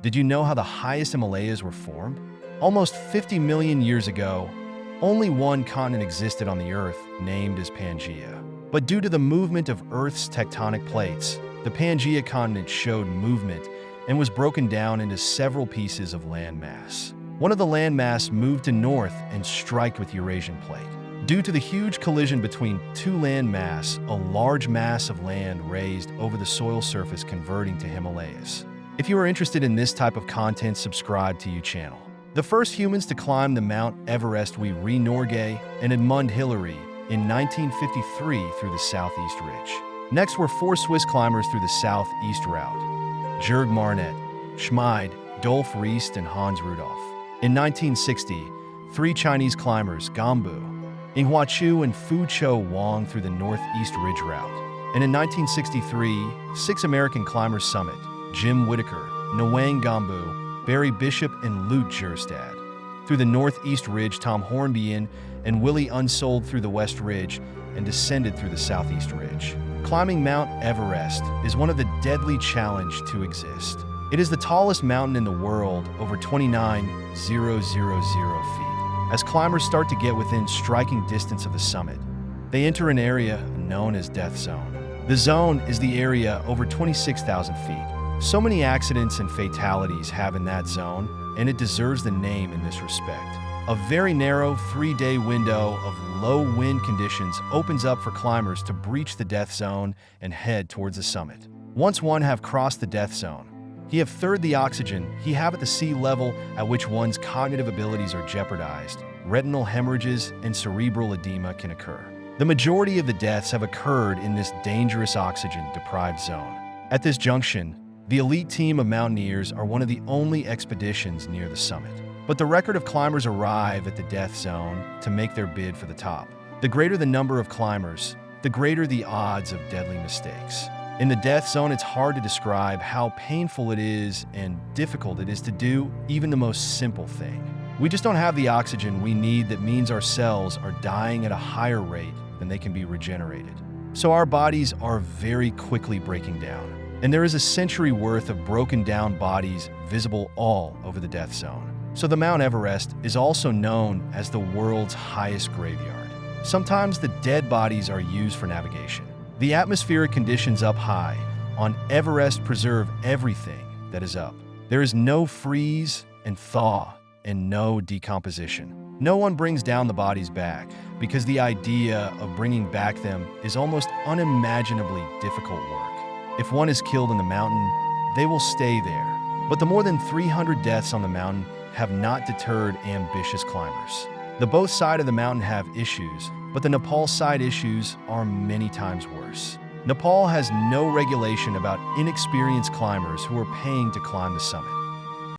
Did you know how the highest Himalayas were formed? Almost 50 million years ago, only one continent existed on the Earth, named as Pangaea. But due to the movement of Earth's tectonic plates, the Pangaea continent showed movement and was broken down into several pieces of landmass. One of the landmass moved to north and struck with Eurasian plate. Due to the huge collision between two landmass, a large mass of land raised over the soil surface, converting to Himalayas. If you are interested in this type of content, subscribe to your channel. The first humans to climb the Mount Everest were Norgay and Edmund Hillary in 1953 through the Southeast Ridge. Next were four Swiss climbers through the Southeast route: Jürg Marnet, Schmid, Dolf Riest, and Hans Rudolf. In 1960, three Chinese climbers, Gambu, Inghua Chu, and Fu Cho Wang through the Northeast Ridge route. And in 1963, six American climbers summit: Jim Whittaker, Nwang Gambu, Barry Bishop, and Lute Jerstad. Through the Northeast Ridge, Tom Hornbein and Willie Unsold through the West Ridge and descended through the Southeast Ridge. Climbing Mount Everest is one of the deadly challenges to exist. It is the tallest mountain in the world, over 29,000 feet. As climbers start to get within striking distance of the summit, they enter an area known as Death Zone. The zone is the area over 26,000 feet. So many accidents and fatalities have in that zone, and it deserves the name in this respect. A very narrow 3-day window of low wind conditions opens up for climbers to breach the death zone and head towards the summit. Once one have crossed the death zone, he have third the oxygen he have at the sea level, at which one's cognitive abilities are jeopardized. Retinal hemorrhages and cerebral edema can occur. The majority of the deaths have occurred in this dangerous oxygen-deprived zone. At this junction, the elite team of mountaineers are one of the only expeditions near the summit. But the record of climbers arrive at the death zone to make their bid for the top. The greater the number of climbers, the greater the odds of deadly mistakes. In the death zone, it's hard to describe how painful it is and difficult it is to do even the most simple thing. We just don't have the oxygen we need. That means our cells are dying at a higher rate than they can be regenerated. So our bodies are very quickly breaking down. And there is a century worth of broken down bodies visible all over the death zone. So the Mount Everest is also known as the world's highest graveyard. Sometimes the dead bodies are used for navigation. The atmospheric conditions up high on Everest preserve everything that is up. There is no freeze and thaw and no decomposition. No one brings down the bodies back because the idea of bringing back them is almost unimaginably difficult work. If one is killed in the mountain, they will stay there. But the more than 300 deaths on the mountain have not deterred ambitious climbers. The both sides of the mountain have issues, but the Nepal side issues are many times worse. Nepal has no regulation about inexperienced climbers who are paying to climb the summit.